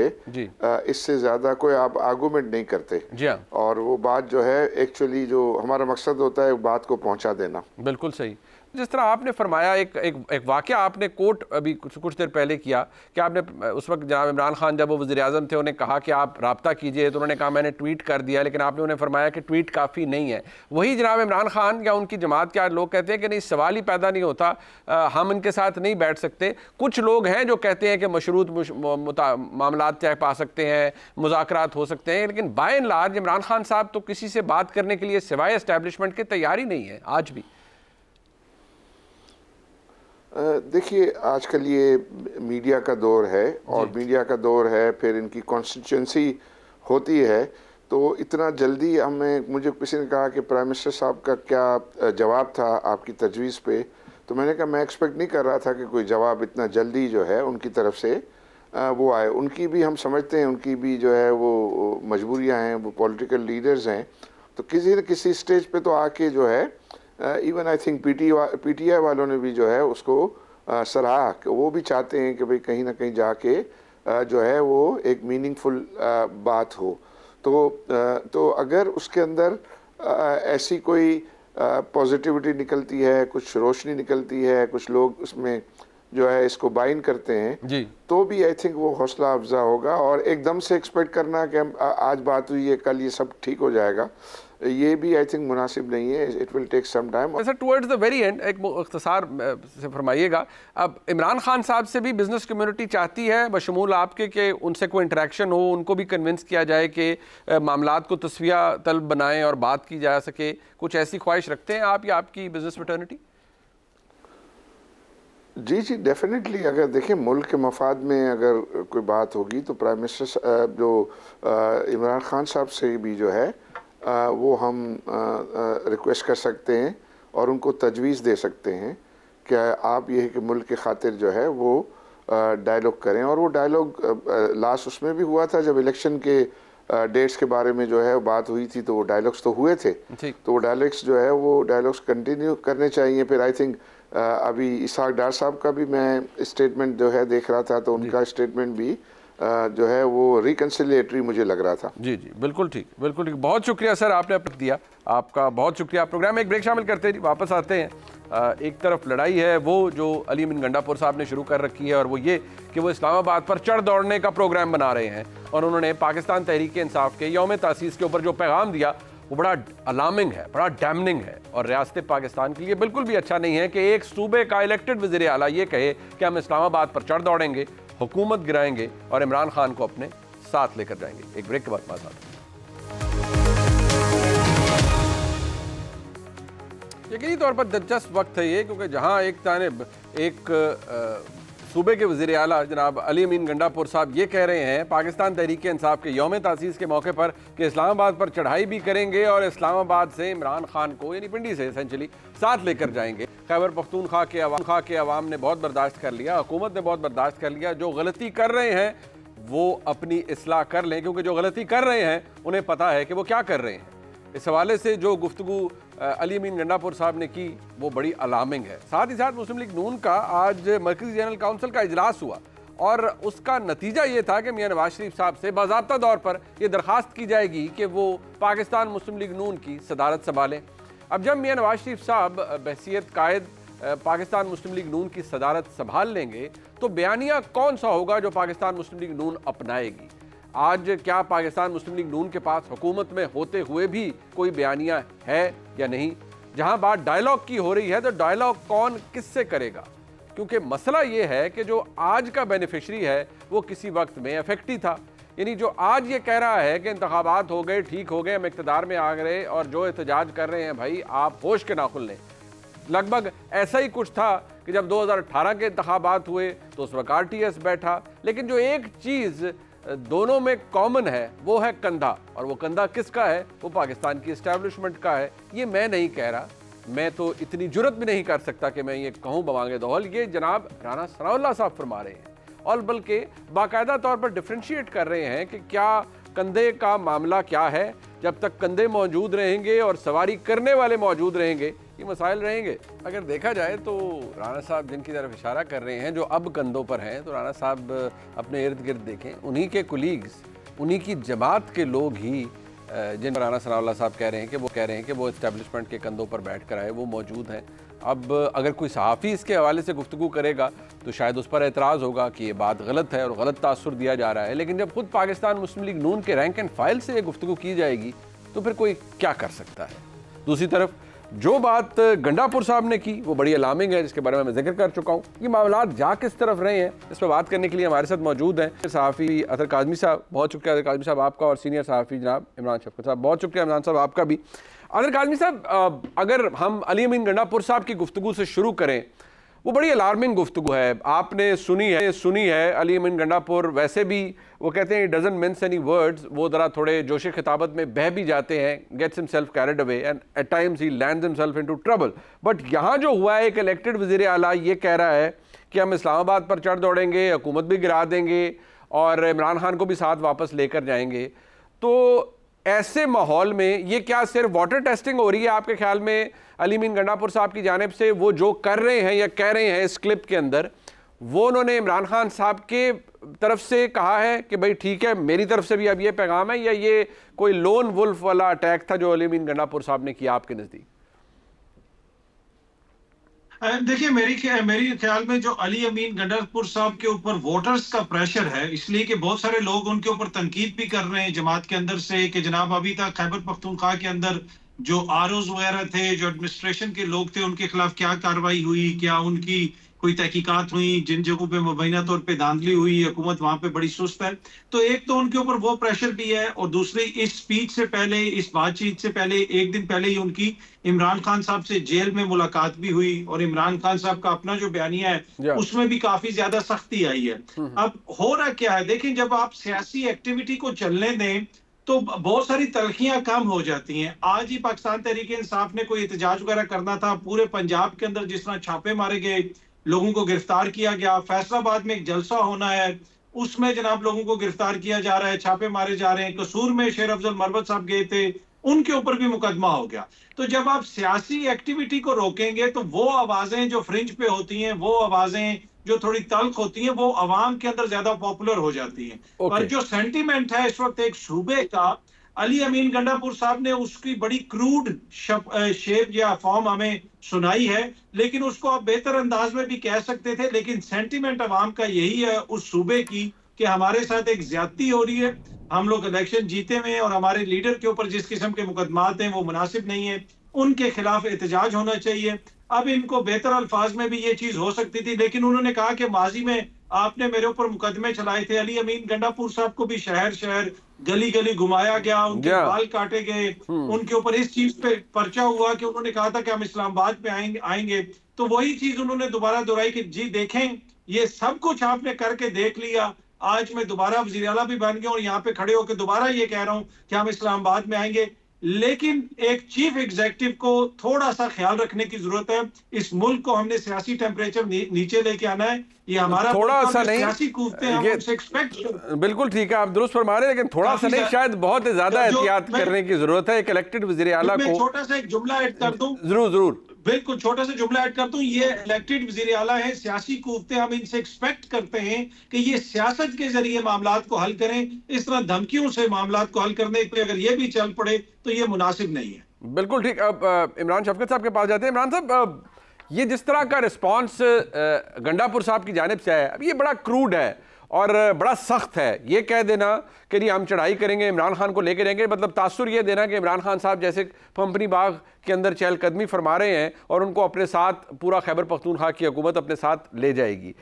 इससे ज़्यादा कोई आप आर्गूमेंट नहीं करते जी हाँ। और वो बात जो है एक्चुअली जो हमारा मकसद होता है बात को पहुंचा देना। बिल्कुल सही। जिस तरह आपने फरमाया, एक वाक़या आपने कोट अभी कुछ देर पहले किया कि आपने उस वक्त जनाब इमरान खान जब वो वज़ीर-ए-आज़म थे, उन्हें कहा कि आप रब्ता कीजिए, तो उन्होंने कहा मैंने ट्वीट कर दिया, लेकिन आपने उन्हें फरमाया कि ट्वीट काफ़ी नहीं है। वही जनाब इमरान खान या उनकी जमात के आज लोग कहते हैं कि नहीं, सवाल ही पैदा नहीं होता, हम इनके साथ नहीं बैठ सकते। कुछ लोग हैं जो कहते हैं कि मशरूत मामलात तय पा सकते हैं, मुज़ाकरात हो सकते हैं, लेकिन by and large Imran Khan साहब तो किसी से बात करने के लिए सिवाय एस्टैब्लिशमेंट के तैयार ही नहीं है आज भी। देखिए, आजकल ये मीडिया का दौर है और मीडिया का दौर है, फिर इनकी कॉन्स्टिट्यूंसी होती है, तो इतना जल्दी मुझे किसी ने कहा कि प्राइम मिनिस्टर साहब का क्या जवाब था आपकी तजवीज़ पे, तो मैंने कहा मैं एक्सपेक्ट नहीं कर रहा था कि कोई जवाब इतना जल्दी जो है उनकी तरफ से वो आए। उनकी भी हम समझते हैं, उनकी भी जो है वो मजबूरियाँ हैं, वो पॉलिटिकल लीडर्स हैं, तो किसी न किसी स्टेज पे तो आके जो है इवन आई थिंक पीटीआई वालों ने भी जो है उसको सराहा, वो भी चाहते हैं कि भाई कहीं ना कहीं जाके जो है वो एक मीनिंगफुल बात हो। तो अगर उसके अंदर ऐसी कोई पॉजिटिविटी निकलती है, कुछ रोशनी निकलती है, कुछ लोग उसमें जो है इसको बाइन करते हैं तो भी आई थिंक वो हौसला अफजा होगा। और एकदम से एक्सपेक्ट करना कि हम आज बात हुई है कल ये सब ठीक हो जाएगा, ये भी आई थिंक मुनासिब नहीं है। It will take some time. Sir, towards the very end एक इख्तिसार से फरमाइएगा, अब इमरान खान साहब से भी बिजनेस कम्युनिटी चाहती है बशमूल आपके कि उनसे कोई इंटरेक्शन हो, उनको भी कन्विंस किया जाए कि मामलात को तस्विया तलब बनाएं और बात की जा सके, कुछ ऐसी ख्वाहिश रखते हैं आप या आपकी बिजनेस फ्रेटर्निटी? जी डेफिनेटली। अगर देखें मुल्क के मफाद में अगर कोई बात होगी तो प्राइम मिनिस्टर जो इमरान खान साहब से भी जो है वो हम रिक्वेस्ट कर सकते हैं और उनको तजवीज़ दे सकते हैं कि आप ये कि मुल्क के खातिर जो है वो डायलॉग करें। और वो डायलॉग लास्ट उसमें भी हुआ था जब इलेक्शन के डेट्स के बारे में जो है बात हुई थी, तो वो डायलॉग्स तो हुए थे, तो वो डायलॉग्स जो है वो डायलॉग्स कंटिन्यू करने चाहिए। फिर आई थिंक अभी इसहाक डार साहब का भी मैं स्टेटमेंट जो है देख रहा था, तो उनका स्टेटमेंट भी जो है वो रिकन्सिलिएटरी मुझे लग रहा था। जी बिल्कुल ठीक, बिल्कुल ठीक। बहुत शुक्रिया सर, आपने अपना दिया, आपका बहुत शुक्रिया। प्रोग्राम में एक ब्रेक शामिल करते हैं, वापस आते हैं। एक तरफ लड़ाई है वो जो अली अमीन गंडापुर साहब ने शुरू कर रखी है, और वो ये कि वो इस्लामाबाद पर चढ़ दौड़ने का प्रोग्राम बना रहे हैं, और उन्होंने पाकिस्तान तहरीक इंसाफ के यौम तासीस के ऊपर जो पैगाम दिया वो बड़ा अलार्मिंग है, बड़ा डैमनिंग है, और रियासत पाकिस्तान के लिए बिल्कुल भी अच्छा नहीं है कि एक सूबे का इलेक्टेड वज़ीर आला ये कहे कि हम इस्लामाबाद पर चढ़ दौड़ेंगे, हुकूमत गिराएंगे और इमरान खान को अपने साथ लेकर जाएंगे। एक ब्रेक के बाद बात आते हैं। यकीनी तौर पर दिलचस्प वक्त है ये, क्योंकि जहां एक जानिब एक सूबे के वज़ीर आला जनाब अली अमीन गंडापुर साहब ये कह रहे हैं पाकिस्तान तहरीक इंसाफ के यौम तासीस के मौके पर कि इस्लामाबाद पर चढ़ाई भी करेंगे और इस्लामाबाद से इमरान खान को यानी पिंडी से एसेंशली साथ लेकर जाएंगे। खैबर पख्तूनख्वा के अवाम ने बहुत बर्दाश्त कर लिया, हुकूमत ने बहुत बर्दाश्त कर लिया। जो गलती कर रहे हैं वो अपनी इस्लाह कर लें, क्योंकि जो गलती कर रहे हैं उन्हें पता है कि वो क्या कर रहे हैं। इस हवाले से जो गुफ्तगू अली अमीन गंडापुर साहब ने की वो बड़ी अलार्मिंग है। साथ ही साथ मुस्लिम लीग नून का आज मरकज़ी जनरल काउंसिल का इजलास हुआ, और उसका नतीजा ये था कि मियां नवाज शरीफ साहब से बाज़ाब्ता तौर पर यह दरख्वास्त की जाएगी कि वो पाकिस्तान मुस्लिम लीग नून की सदारत संभालें। अब जब मियां नवाज शरीफ साहब बहसीयत कायद पाकिस्तान मुस्लिम लीग नून की सदारत संभाल लेंगे तो बयानिया कौन सा होगा जो पाकिस्तान मुस्लिम लीग नून अपनाएगी? आज क्या पाकिस्तान मुस्लिम लीग नून के पास हुकूमत में होते हुए भी कोई बयानिया है या नहीं? जहां बात डायलॉग की हो रही है तो डायलॉग कौन किससे करेगा? क्योंकि मसला ये है कि जो आज का बेनिफिशरी है वो किसी वक्त में अफेक्टी था। यानी जो आज ये कह रहा है कि इंतखाबात हो गए, ठीक हो गए, हम इक़्तिदार में आ गए और जो एहतजाज कर रहे हैं भाई आप होश के नाखुन लें, लगभग ऐसा ही कुछ था कि जब 2018 के इंतखाबात हुए तो उस वक्त RTS बैठा। लेकिन जो एक चीज़ दोनों में कॉमन है वो है कंधा, और वो कंधा किसका है? वो पाकिस्तान की इस्टेब्लिशमेंट का है। ये मैं नहीं कह रहा, मैं तो इतनी जुर्रत भी नहीं कर सकता कि मैं ये कहूँ बवांगे दौल, ये जनाब राना सनाउल्लाह साहब फरमा रहे हैं, और बल्कि बाकायदा तौर पर डिफ्रेंशिएट कर रहे हैं कि क्या कंधे का मामला क्या है। जब तक कंधे मौजूद रहेंगे और सवारी करने वाले मौजूद रहेंगे ये मसाइल रहेंगे। अगर देखा जाए तो राना साहब जिनकी तरफ इशारा कर रहे हैं जो अब कंधों पर हैं, तो राना साहब अपने इर्द गिर्द देखें, उन्हीं के कुलीग्स, उन्हीं की जमात के लोग ही जिन राना सनाउल्लाह साहब कह रहे हैं कि वो इस्टेब्लिशमेंट के कंधों पर बैठ कर आए, वो मौजूद हैं। अब अगर कोई सहाफ़ी इसके हवाले से गुफ्तगू करेगा तो शायद उस पर एतराज़ होगा कि ये बात गलत है और गलत तासुर दिया जा रहा है, लेकिन जब खुद पाकिस्तान मुस्लिम लीग नून के रैंक एंड फाइल से ये गुफ्तगू की जाएगी तो फिर कोई क्या कर सकता है। दूसरी तरफ जो बात गंडापुर साहब ने की वो बड़ी अलार्मिंग है, जिसके बारे में मैं जिक्र कर चुका हूँ। ये मामला जा किस तरफ रहे हैं इस पर बात करने के लिए हमारे साथ मौजूद हैं सहाफ़ी अतर काज़मी साहब। बहुत शुक्रिया अतर काज़मी साहब आपका, और सीनियर सहाफ़ी जनाब इमरान शफकत साहब। बहुत शुक्रिया इमरान साहब आपका भी। अतर काज़मी साहब, अगर हम अली अमीन गंडापुर साहब की गुफ्तगू से शुरू करें, वो बड़ी अलार्मिंग गुफ्तगू है, आपने सुनी है। अली अमीन गंडापुर वैसे भी वो कहते हैं डजंट मिन्स एनी वर्ड्स, वो ज़रा थोड़े जोश खिताबत में बह भी जाते हैं, gets himself carried away and at times he lands himself into trouble. But यहाँ जो हुआ है, एक इलेक्टेड वज़ीर आला ये कह रहा है कि हम इस्लामाबाद पर चढ़ दौड़ेंगे, हुकूमत भी गिरा देंगे और इमरान खान को भी साथ वापस लेकर जाएंगे। तो ऐसे माहौल में ये क्या सिर्फ वाटर टेस्टिंग हो रही है आपके ख्याल में अली अमीन गंडापुर साहब की जानिब से? वो जो कर रहे हैं या कह रहे हैं इस क्लिप के अंदर, वो उन्होंने इमरान खान साहब के तरफ से कहा है कि भाई ठीक है मेरी तरफ से भी अब ये पैगाम है, या ये कोई लोन वुल्फ वाला अटैक था जो अली अमीन गंडापुर साहब ने किया आपके नज़दीक? देखिए, मेरी ख्याल में जो अली अमीन गंडापुर साहब के ऊपर वोटर्स का प्रेशर है, इसलिए कि बहुत सारे लोग उनके ऊपर तनकीद भी कर रहे हैं जमात के अंदर से कि जनाब अभी तक खैबर पख्तूनख्वा के अंदर जो आरओज वगैरह थे, जो एडमिनिस्ट्रेशन के लोग थे, उनके खिलाफ क्या कार्रवाई हुई, क्या उनकी कोई तहकीकात हुई, जिन जगहों पे मुबैना तौर पे धांधली हुई, हुकूमत वहां पे बड़ी सुस्त है। तो एक तो उनके ऊपर वो प्रेशर भी है, और दूसरी इस स्पीच से पहले, इस बातचीत से पहले एक दिन पहले ही उनकी इमरान खान साहब से जेल में मुलाकात भी हुई, और इमरान खान साहब का अपना जो बयानिया है उसमें भी काफी ज्यादा सख्ती आई है। अब हो रहा क्या है, देखिए जब आप सियासी एक्टिविटी को चलने दें तो बहुत सारी तलखियां कम हो जाती हैं। आज ही पाकिस्तान तहरीक इंसाफ ने कोई एहतजाज वगैरह करना था, पूरे पंजाब के अंदर जिस तरह छापे मारे गए, लोगों को गिरफ्तार किया गया। फैसलाबाद में एक जलसा होना है, उसमें जनाब लोगों को गिरफ्तार किया जा रहा है, छापे मारे जा रहे हैं। कसूर में शेर अफजल मरवत साहब गए थे, उनके ऊपर भी मुकदमा हो गया। तो जब आप सियासी एक्टिविटी को रोकेंगे तो वो आवाजें जो फ्रिंज पे होती हैं, वो आवाजें जो थोड़ी तल्ख होती हैं, वो अवाम के अंदर ज्यादा पॉपुलर हो जाती हैं। पर जो सेंटीमेंट है इस वक्त एक सूबे का, अली अमीन गंडापुर साहब ने उसकी बड़ी क्रूड शेप या फॉर्म हमें सुनाई है, लेकिन उसको आप बेहतर अंदाज में भी कह सकते थे। लेकिन सेंटीमेंट अवाम का यही है उस सूबे की कि हमारे साथ एक ज्यादती हो रही है, हम लोग इलेक्शन जीते हुए हैं और हमारे लीडर के ऊपर जिस किस्म के मुकदमात हैं वो मुनासिब नहीं है, उनके खिलाफ एहतजाज होना चाहिए। अब इनको बेहतर अल्फाज में भी ये चीज हो सकती थी, लेकिन उन्होंने कहा कि माजी में आपने मेरे ऊपर मुकदमे चलाए थे। अली अमीन गंडापुर साहब को भी शहर शहर गली गली घुमाया गया, उनके बाल काटे गए, उनके ऊपर इस चीज पे पर्चा हुआ कि उन्होंने कहा था कि हम इस्लामाबाद पे आएंगे। तो वही चीज उन्होंने दोबारा दोहराई कि जी देखें ये सब कुछ आपने करके देख लिया, आज मैं दोबारा वज़ीर आला भी बन गया और यहाँ पे खड़े होकर दोबारा ये कह रहा हूँ कि हम इस्लामाबाद में आएंगे। लेकिन एक चीफ एग्जीक्यूटिव को थोड़ा सा ख्याल रखने की जरूरत है। इस मुल्क को हमने सियासी टेम्परेचर नीचे लेके आना है, ये हमारा थोड़ा सा नहीं, सियासी कूदते हैं, हम उनसे एक्सपेक्ट। बिल्कुल ठीक है, आप दुरुस्त फरमा रहे हैं, लेकिन थोड़ा सा नहीं, शायद बहुत ज्यादा एहतियात करने की जरूरत है। एक इलेक्टेड वज़ीर आला को छोटा सा एक जुमला ऐड कर दूं, जरूर बिल्कुल छोटा सा जुमला ऐड कर दूं, ये इलेक्टेड वज़ीर आला है, सियासी कूदते, हम इनसे एक्सपेक्ट करते हैं कि ये सियासत के जरिए मामलात को हल करें। इस तरह धमकियों से मामलात को हल करने के लिए अगर ये भी चल पड़े तो ये मुनासिब नहीं है। बिल्कुल ठीक। अब इमरान शफकत साहब के पास जाते हैं। इमरान साहब, ये जिस तरह का रिस्पॉन्स गंडापुर साहब की जानिब से है, अब ये बड़ा क्रूड है और बड़ा सख्त है। ये कह देना कि जी हम चढ़ाई करेंगे, इमरान खान को लेकर रहेंगे, मतलब तासुर ये देना कि इमरान खान साहब जैसे पंपनी बाग के अंदर चहलकदमी फरमा रहे हैं और उनको अपने साथ पूरा खैबर पख्तूनख्वा की हुकूमत अपने साथ ले जाएगी।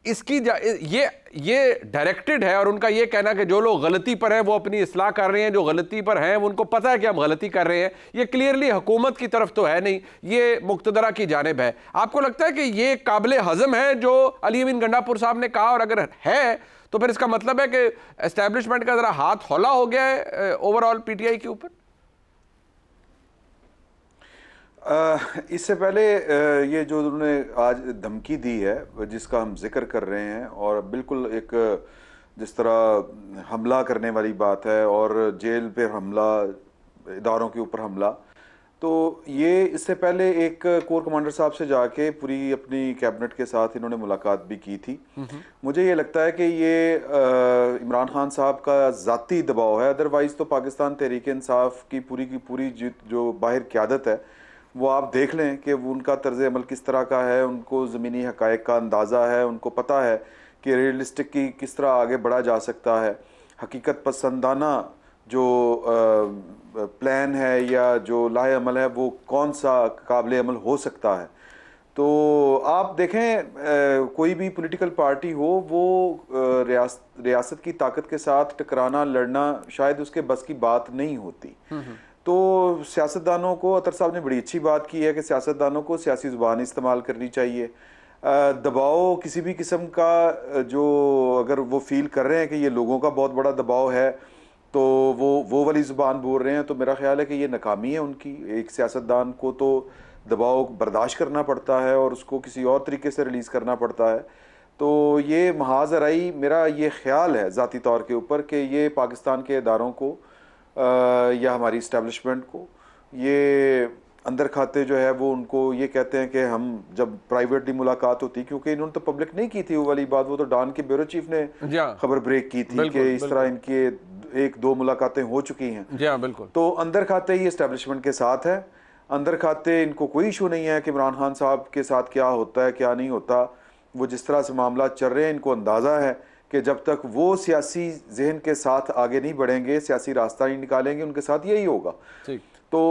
इसकी ये डायरेक्टेड है और उनका ये कहना कि जो लोग गलती पर हैं वो अपनी इस्लाह कर रहे हैं, जो गलती पर हैं उनको पता है कि हम गलती कर रहे हैं, ये क्लियरली हुकूमत की तरफ तो है नहीं, ये मुक्तदरा की जानिब है। आपको लगता है कि ये काबिल हज़म है जो अली अमीन गंडापुर साहब ने कहा, और अगर है तो फिर इसका मतलब है कि एस्टैब्लिशमेंट का जरा हाथ हौला हो गया है ओवरऑल पीटीआई के ऊपर? इससे पहले ये जो उन्होंने आज धमकी दी है जिसका हम जिक्र कर रहे हैं, और बिल्कुल एक जिस तरह हमला करने वाली बात है और जेल पे हमला, इदारों के ऊपर हमला, तो ये इससे पहले एक कोर कमांडर साहब से जाके पूरी अपनी कैबिनेट के साथ इन्होंने मुलाकात भी की थी। मुझे ये लगता है कि ये इमरान खान साहब का ज़ाती दबाव है, अदरवाइज़ तो पाकिस्तान तहरीक इंसाफ की पूरी जो बाहर क़यादत है वो आप देख लें कि उनका तर्ज अमल किस तरह का है, उनको ज़मीनी हक़ाइक़ का अंदाज़ा है, उनको पता है कि रियलिस्टिक की किस तरह आगे बढ़ा जा सकता है, हकीकत पसंदाना जो प्लान है या जो लाए अमल है वो कौन सा काबिल अमल हो सकता है। तो आप देखें कोई भी पॉलिटिकल पार्टी हो वो रियासत की ताकत के साथ टकराना, लड़ना शायद उसके बस की बात नहीं होती। तो सियासतदानों को, अतर साहब ने बड़ी अच्छी बात की है कि सियासतदानों को सियासी ज़ुबान इस्तेमाल करनी चाहिए। दबाव किसी भी किस्म का जो अगर वो फील कर रहे हैं कि ये लोगों का बहुत बड़ा दबाव है तो वो वाली ज़ुबान बोल रहे हैं, तो मेरा ख्याल है कि ये नाकामी है उनकी। एक सियासतदान को तो दबाव बर्दाश्त करना पड़ता है और उसको किसी और तरीके से रिलीज़ करना पड़ता है। तो ये महाज अराई, मेरा ये ख्याल है ज़ाती तौर के ऊपर कि ये पाकिस्तान के इदारों को या हमारी इस्टेब्लिशमेंट को ये अंदर खाते जो है वो उनको ये कहते हैं कि हम जब प्राइवेटली मुलाकात होती, क्योंकि इन्होंने तो पब्लिक नहीं की थी वो वाली बात, वो तो डॉन के ब्यूरो चीफ ने खबर ब्रेक की थी कि इस तरह इनकी 1-2 मुलाकातें हो चुकी हैं। बिल्कुल। तो अंदर खाते ही इस्टेब्लिशमेंट के साथ है, अंदर खाते इनको कोई इशू नहीं है कि इमरान खान साहब के साथ क्या होता है क्या नहीं होता। वो जिस तरह से मामला चल रहे हैं इनको अंदाज़ा है कि जब तक वो सियासी जहन के साथ आगे नहीं बढ़ेंगे, सियासी रास्ता नहीं निकालेंगे, उनके साथ यही होगा। तो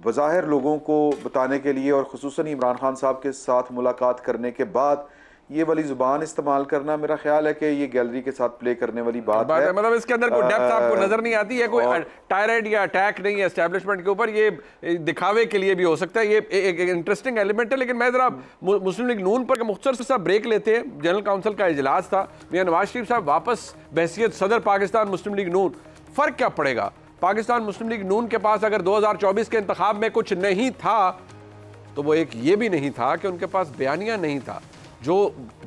बज़ाहिर लोगों को बताने के लिए और ख़ुसूसन इमरान खान साहब के साथ मुलाकात करने के बाद ये वाली ज़ुबान इस्तेमाल करना, मेरा ख्याल है कि ये गैलरी के साथ प्ले करने वाली बात है। मतलब इसके अंदर कोई डेप्थ आपको नजर नहीं आती है, कोई टायरेट या अटैक नहीं है एस्टैब्लिशमेंट के ऊपर, ये दिखावे के लिए भी हो सकता है। ये एक इंटरेस्टिंग एलिमेंट है। लेकिन मैं जरा मुस्लिम लीग नून पर मुख्तसर सा ब्रेक लेते हैं। जनरल काउंसिल का इजलास था, मियां नवाज शरीफ साहब वापस बहसियत सदर पाकिस्तान मुस्लिम लीग नून, फ़र्क क्या पड़ेगा? पाकिस्तान मुस्लिम लीग नून के पास अगर 2024 के इंतखाब में कुछ नहीं था तो वो एक ये भी नहीं था कि उनके पास बयानिया नहीं था। जो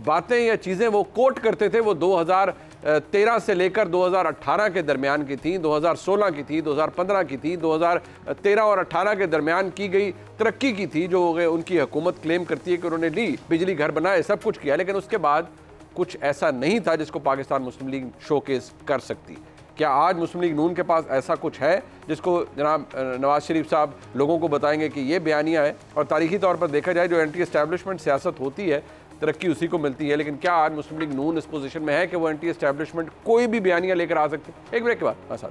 बातें या चीज़ें वो कोट करते थे वो 2013 से लेकर 2018 के दरमियान की थी, 2016 की थी, 2015 की थी, 2013 और 18 के दरमियान की गई तरक्की की थी जो उनकी हुकूमत क्लेम करती है कि उन्होंने ली, बिजली घर बनाए, सब कुछ किया। लेकिन उसके बाद कुछ ऐसा नहीं था जिसको पाकिस्तान मुस्लिम लीग शोकेस कर सकती। क्या आज मुस्लिम लीग नून के पास ऐसा कुछ है जिसको जनाब नवाज शरीफ साहब लोगों को बताएंगे कि ये बयानिया है? और तारीखी तौर पर देखा जाए जो एंटी एस्टैब्लिशमेंट सियासत होती है तरक्की उसी को मिलती है। लेकिन क्या आज मुस्लिम लीग नून इस पोजीशन में है कि वो एंटी एस्टैब्लिशमेंट कोई भी बयानिया लेकर आ सकते? एक ब्रेक के बाद साथ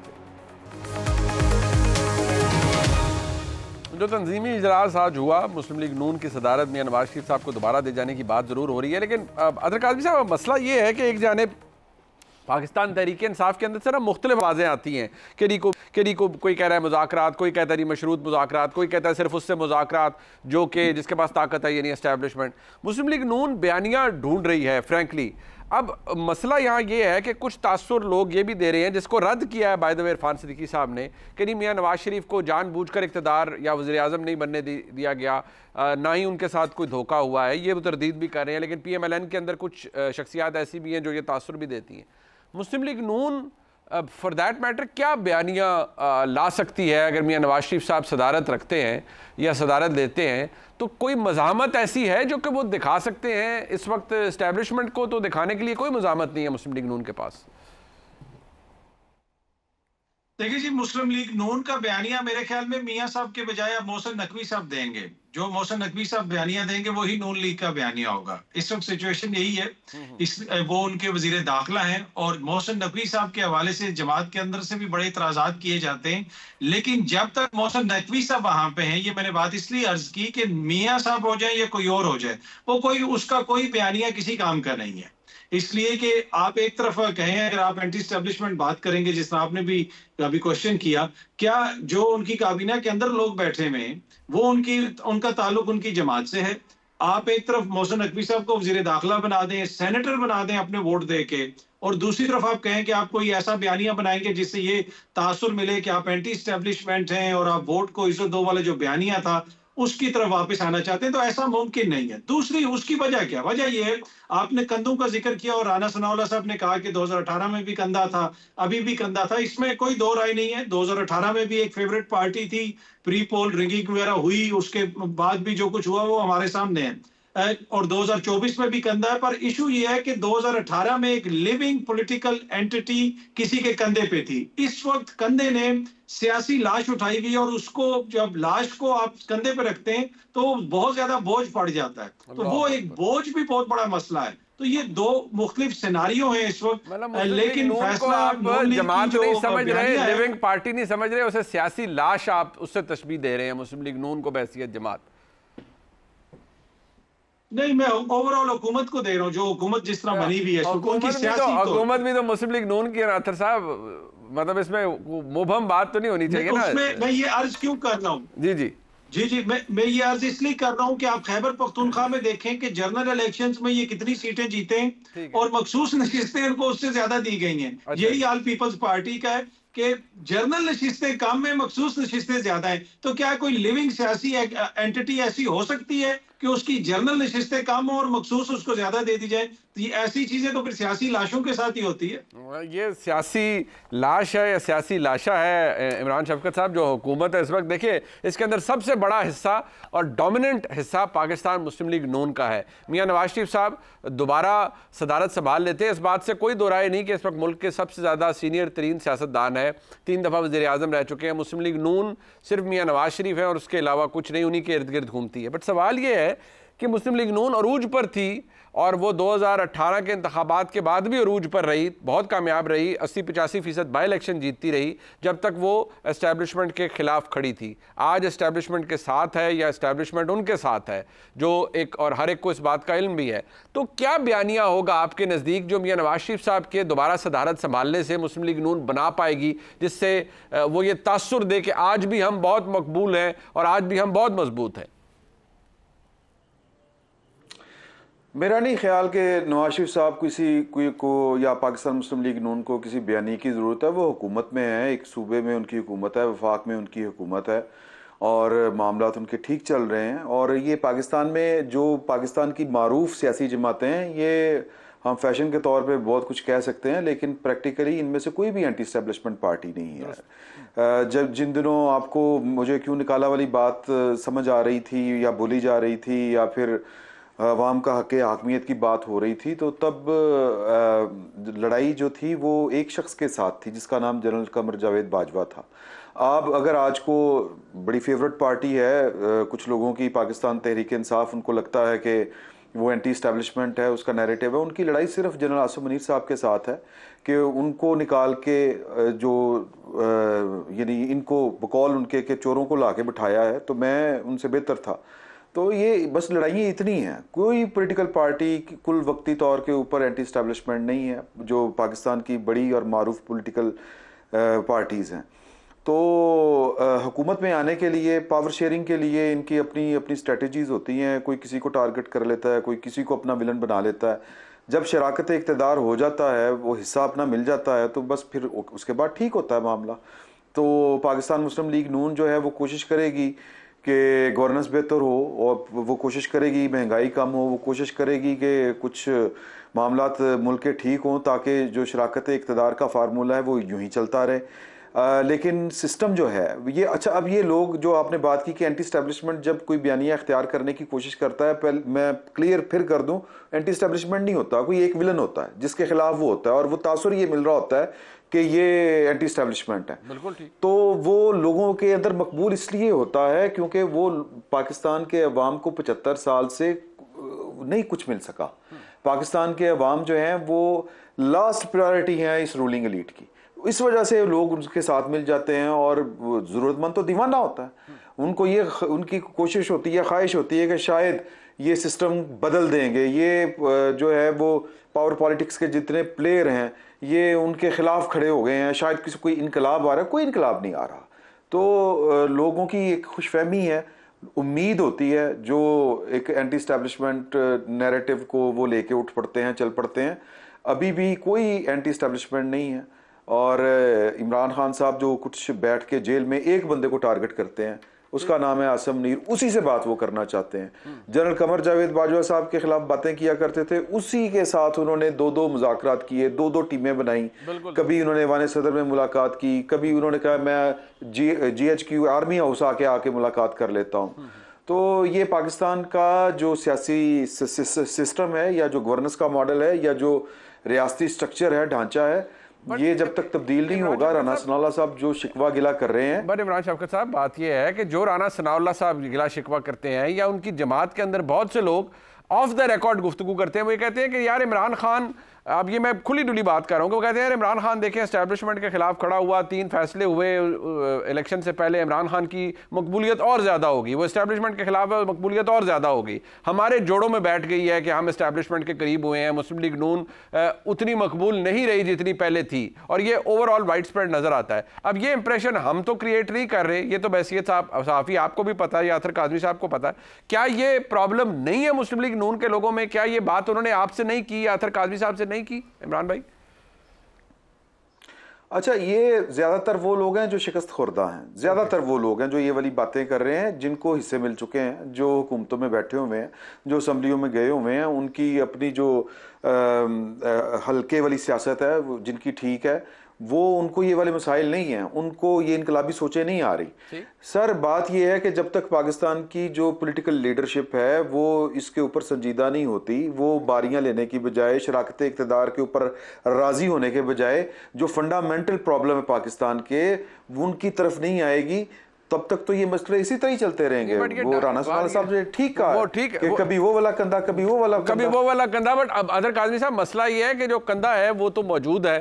जो तंजीमी इजलास आज हुआ मुस्लिम लीग नून की सदारत में नवाज शरीफ साहब को दोबारा दे जाने की बात ज़रूर हो रही है। लेकिन अदर काज़मी साहब, मसला ये है कि एक जानिब पाकिस्तान तहरीक इंसाफ के अंदर से ना मुख्तलिफ आवाज़ें आती हैं कि कोई कह रहा है मुज़ाकरात, कोई कहता है मशरूत मुज़ाकरात, कोई कहता है सिर्फ उससे मुज़ाकरात जो कि जिसके पास ताकत है यानी एस्टैब्लिशमेंट। मुस्लिम लीग नून बयानियाँ ढूंढ रही है फ्रैंकली। अब मसला यहाँ ये है कि कुछ तासुर लोग ये भी दे रहे हैं, जिसको रद्द किया है by the way Irfan Siddiqui साहब ने, कि नहीं मियाँ नवाज शरीफ को जानबूझकर इक़्तिदार या वज़ीर आज़म नहीं बनने दिया गया, ना ही उनके साथ कोई धोखा हुआ है, ये वो तरदीद भी कर रहे हैं। लेकिन PMLN के अंदर कुछ शख्सियात ऐसी भी हैं जो ये तासुर भी देती हैं। मुस्लिम लीग नून फॉर दैट मैटर क्या बयानियाँ ला सकती है अगर मियाँ नवाज शरीफ साहब सदारत रखते हैं या सदारत देते हैं? तो कोई मज़ामत ऐसी है जो कि वो दिखा सकते हैं? इस वक्त इस्टेब्लिशमेंट को तो दिखाने के लिए कोई मज़ामत नहीं है मुस्लिम लीग नून के पास। देखिए जी, मुस्लिम लीग नून का बयानिया मेरे ख्याल में मियां साहब के बजाय अब मोहसिन नकवी साहब देंगे। जो मोहसिन नकवी साहब बयानिया देंगे वही नून लीग का बयानिया होगा। इस वक्त सिचुएशन यही है। वो उनके वजीर दाखिला हैं और मोहसिन नकवी साहब के हवाले से जमात के अंदर से भी बड़े इतराजात किए जाते हैं, लेकिन जब तक मोहसिन नकवी साहब वहां पे हैं, ये मैंने बात इसलिए अर्ज की कि मियां साहब हो जाए या कोई और हो जाए, वो उसका कोई बयानिया किसी काम का नहीं है। इसलिए कि आप एक तरफ कहें, अगर आप एंटी स्टैब्लिशमेंट बात करेंगे, जिस तरह आपने भी अभी क्वेश्चन किया, क्या जो उनकी काबीना के अंदर लोग बैठे हुए हैं वो उनका ताल्लुक उनकी जमात से है। आप एक तरफ मोहसिन नकवी साहब को वजीर दाखिला बना दें, सेनेटर बना दें अपने वोट दे के, और दूसरी तरफ आप कहें कि आप कोई ऐसा बयानिया बनाएंगे जिससे ये तासुर मिले कि आप एंटी स्टैब्लिशमेंट हैं और आप वोट को इज्जत दो वाला जो बयानिया था उसकी तरफ वापस आना चाहते हैं, तो ऐसा मुमकिन नहीं है। दूसरी उसकी वजह क्या, वजह यह है, आपने कंधों का जिक्र किया और राना सनाउल्लाह साहब ने कहा कि 2018 में भी कंधा था, अभी भी कंधा था, इसमें कोई दो राय नहीं है। 2018 में भी एक फेवरेट पार्टी थी, प्री पोल रिगिंग वगैरह हुई, उसके बाद भी जो कुछ हुआ वो हमारे सामने है, और 2024 में भी कंधा है। पर इशू ये है कि 2018 में एक लिविंग पॉलिटिकल एंटिटी किसी के कंधे पे थी। इस वक्त कंधे ने सियासी लाश उठाई गई, और उसको जब लाश को आप कंधे पे रखते हैं तो बहुत ज्यादा बोझ पड़ जाता है, तो वो एक बोझ भी बहुत बड़ा मसला है। तो ये दो मुख्तलिफ सिनारियो हैं इस वक्त, लेकिन फैसला आप जमात नहीं समझ रहे, लिविंग पार्टी नहीं समझ रहे, उसे सियासी लाश आप उससे तशबीह दे रहे हैं मुस्लिम लीग नून को बहैसियत जमात। नहीं, मैं ओवरऑल हुकूमत को दे रहा हूँ, जो हुकूमत जिस तरह बनी हुई है, हुकूमत भी तो मुस्लिम लीग नून की है नाथर साहब, मतलब इसमें मुबहम बात तो नहीं होनी चाहिए ना। मैं ये अर्ज क्यों कर रहा हूँ, जी मैं ये अर्ज इसलिए कर रहा हूँ कि आप खैबर पख्तूनख्वा में देखें कि जनरल इलेक्शंस में ये कितनी सीटें जीते हैं और मखसूस नशिस्तें उनको उससे ज्यादा दी गई हैं। यही हाल पीपल्स पार्टी का है कि जनरल नशिस्तें कम है, मखसूस नशिस्तें ज्यादा है। तो क्या कोई लिविंग सियासी एंटिटी ऐसी हो सकती है कि उसकी जनरल नशिस्तें कम हो और मखसूस उसको ज्यादा दे दी जाए? तो ये ऐसी चीजें तो फिर सियासी लाशों के साथ ही होती है। ये सियासी लाश है या सियासी लाशा है इमरान शफकत साहब, जो हुकूमत है इस वक्त, देखिए इसके अंदर सबसे बड़ा हिस्सा और डोमिनेंट हिस्सा पाकिस्तान मुस्लिम लीग नून का है। मियां नवाज शरीफ साहब दोबारा सदारत संभाल लेते हैं, इस बात से कोई दो राय नहीं कि इस वक्त मुल्क के सबसे ज़्यादा सीनियर तरीन सियासतदान है, 3 दफ़ा वज़ीर आज़म रह चुके हैं। मुस्लिम लीग नून सिर्फ मियां नवाज शरीफ है और उसके अलावा कुछ नहीं, उन्हीं के इर्द गिर्द घूमती है। बट सवाल ये है कि मुस्लिम लीग नून अरूज पर थी और वो 2018 के इंतखाबात के बाद भी अरूज पर रही, बहुत कामयाब रही, 80-85% बाई इलेक्शन जीतती रही, जब तक वो एस्टैब्लिशमेंट के खिलाफ खड़ी थी। आज एस्टैब्लिशमेंट के साथ है या एस्टैब्लिशमेंट उनके साथ है, जो एक और हर एक को इस बात का इल्म भी है। तो क्या बयानिया होगा आपके नज़दीक जो मियां नवाज शरीफ साहब के दोबारा सदारत संभालने से मुस्लिम लीग नून बना पाएगी, जिससे वो ये तासुर दे कि आज भी हम बहुत मकबूल हैं और आज भी हम बहुत मजबूत हैं? मेरा नहीं ख्याल कि नवाज शरीफ साहब कोई को या पाकिस्तान मुस्लिम लीग नून को किसी बयानी की ज़रूरत है। वो हुकूमत में है, एक सूबे में उनकी हुकूमत है, वफाक में उनकी हुकूमत है और मामलात उनके ठीक चल रहे हैं। और ये पाकिस्तान में जो पाकिस्तान की मारूफ सियासी जमातें हैं, ये हम फैशन के तौर पे बहुत कुछ कह सकते हैं, लेकिन प्रैक्टिकली इनमें से कोई भी एंटी एस्टेब्लिशमेंट पार्टी नहीं है। जब जिन दिनों आपको मुझे क्यों निकाला वाली बात समझ आ रही थी या बोली जा रही थी या फिर अवाम का हक़ हाकमियत की बात हो रही थी, तो तब लड़ाई जो थी वो एक शख्स के साथ थी जिसका नाम जनरल कमर जावेद बाजवा था। अब अगर आज को बड़ी फेवरेट पार्टी है कुछ लोगों की, पाकिस्तान तहरीक इंसाफ, उनको लगता है कि वो एंटी इस्टेब्लिशमेंट है, उसका नैरेटिव है, उनकी लड़ाई सिर्फ जनरल आसिम मुनीर साहब के साथ है कि उनको निकाल के जो यानी इनको बकौल उनके के चोरों को ला के बिठाया है, तो मैं उनसे बेहतर था। तो ये बस लड़ाइयाँ इतनी हैं, कोई पॉलिटिकल पार्टी कुल वक्ती तौर के ऊपर एंटी इस्टेब्लिशमेंट नहीं है जो पाकिस्तान की बड़ी और मारूफ पॉलिटिकल पार्टीज़ हैं। तो हुकूमत में आने के लिए, पावर शेयरिंग के लिए इनकी अपनी अपनी स्ट्रेटजीज़ होती हैं। कोई किसी को टारगेट कर लेता है, कोई किसी को अपना विलन बना लेता है। जब शराकत इक़्तिदार हो जाता है, वो हिस्सा अपना मिल जाता है, तो बस फिर उसके बाद ठीक होता है मामला। तो पाकिस्तान मुस्लिम लीग नून जो है वो कोशिश करेगी कि गवर्नेंस बेहतर हो, और वो कोशिश करेगी महंगाई कम हो, वो कोशिश करेगी कि कुछ मामलात मुल्क के ठीक हों, ताकि जो शराकत इक़्तिदार का फार्मूला है वो यूं ही चलता रहे। लेकिन सिस्टम जो है ये अच्छा, अब ये लोग जो आपने बात की कि एंटी स्टैब्लिशमेंट जब कोई बयानिया इख्तियार करने की कोशिश करता है, पहले मैं क्लियर फिर कर दूं, एंटी स्टैब्लिशमेंट नहीं होता, कोई एक विलन होता है जिसके खिलाफ वो होता है और वो तासुर ये मिल रहा होता है कि ये एंटी स्टैब्लिशमेंट है। बिल्कुल ठीक। तो वो लोगों के अंदर मकबूल इसलिए होता है क्योंकि वो पाकिस्तान के अवाम को 75 साल से नहीं कुछ मिल सका। पाकिस्तान के अवाम जो हैं वो लास्ट प्रायोरिटी है इस रूलिंग एलीट की, इस वजह से लोग उनके साथ मिल जाते हैं और ज़रूरतमंद तो दीवाना होता है। उनको ये उनकी कोशिश होती है, ख्वाहिश होती है कि शायद ये सिस्टम बदल देंगे, ये जो है वो पावर पॉलिटिक्स के जितने प्लेयर हैं ये उनके खिलाफ खड़े हो गए हैं, शायद किसी कोई इनकलाब आ रहा है। कोई इनकलाब नहीं आ रहा। तो लोगों की एक खुशफहमी है, उम्मीद होती है, जो एक एंटी स्टैब्लिशमेंट नैरेटिव को वो लेके उठ पड़ते हैं, चल पड़ते हैं। अभी भी कोई एंटी स्टैब्लिशमेंट नहीं है। और इमरान खान साहब जो कुछ बैठ के जेल में एक बंदे को टारगेट करते हैं, उसका नाम है आसम नीर, उसी से बात वो करना चाहते हैं। जनरल कमर जावेद बाजवा साहब के खिलाफ बातें किया करते थे, उसी के साथ उन्होंने 2-2 मुज़ाकरात किए, 2-2 टीमें बनाई। कभी उन्होंने वाने सदर में मुलाकात की, कभी उन्होंने कहा मैं GHQ आर्मी हाउस आके मुलाकात कर लेता हूँ। तो ये पाकिस्तान का जो सियासी सिस्टम है या जो गवर्नेंस का मॉडल है या जो रियासती स्ट्रक्चर है, ढांचा है, ये जब तक तब्दील नहीं होगा। राना सनाउल्लाह साहब जो शिकवा गिला कर रहे हैं, बट इमरान शफकत साहब बात यह है कि जो राना सनाउल्लाह साहब गिला शिकवा करते हैं या उनकी जमात के अंदर बहुत से लोग ऑफ द रिकॉर्ड गुफ्तगू करते हैं, वो ये कहते हैं कि यार इमरान खान, अब ये मैं खुली डुली बात कर रहा हूँ कि वो कहते हैं यार इमरान खान देखें एस्टैब्लिशमेंट के खिलाफ खड़ा हुआ, 3 फैसले हुए इलेक्शन से पहले, इमरान खान की मकबूलियत और ज़्यादा होगी, वो एस्टैब्लिशमेंट के खिलाफ है, मकबूलियत और ज़्यादा होगी, हमारे जोड़ों में बैठ गई है कि हम एस्टैब्लिशमेंट के करीब हुए हैं, मुस्लिम लीग नून उतनी मकबूल नहीं रही जितनी पहले थी, और ये ओवरऑल वाइड स्प्रेड नज़र आता है। अब ये इंप्रेशन हम तो क्रिएट नहीं कर रहे, ये तो बैसियत सहाफ़ी आपको भी पता है, यासर काज़मी साहब को पता है। क्या ये प्रॉब्लम नहीं है मुस्लिम लीग नून के लोगों में? क्या ये बात उन्होंने आपसे नहीं की, यासर काज़मी साहब से नहीं की, इमरान भाई? अच्छा, ये ज्यादातर वो लोग हैं जो शिकस्त खुर्दा हैं, ज्यादातर वो लोग हैं जो ये वाली बातें कर रहे हैं, जिनको हिस्से मिल चुके हैं, जो हुकूमतों में बैठे हुए हैं, जो असम्बलियों में गए हुए हैं, उनकी अपनी जो हल्के वाली सियासत है जिनकी ठीक है, वो उनको ये वाले मसाइल नहीं हैं, उनको ये इनकलाबी सोचे नहीं आ रही। सर बात ये है कि जब तक पाकिस्तान की जो पॉलिटिकल लीडरशिप है वो इसके ऊपर संजीदा नहीं होती, वो बारियां लेने की बजाय, शराकत इक़्तिदार के ऊपर राजी होने के बजाय जो फंडामेंटल प्रॉब्लम है पाकिस्तान के, उनकी तरफ नहीं आएगी, तब तक तो ये मसले इसी तरह ही चलते रहेंगे। वो राना सनाउल्लाह साहब ने ठीक कहा, वो ठीक है, कभी वो वाला कंधा, कभी वो वाला कंधा। बट अब अदर काज़मी साहब मसला ये है कि जो कंधा है वो तो मौजूद है।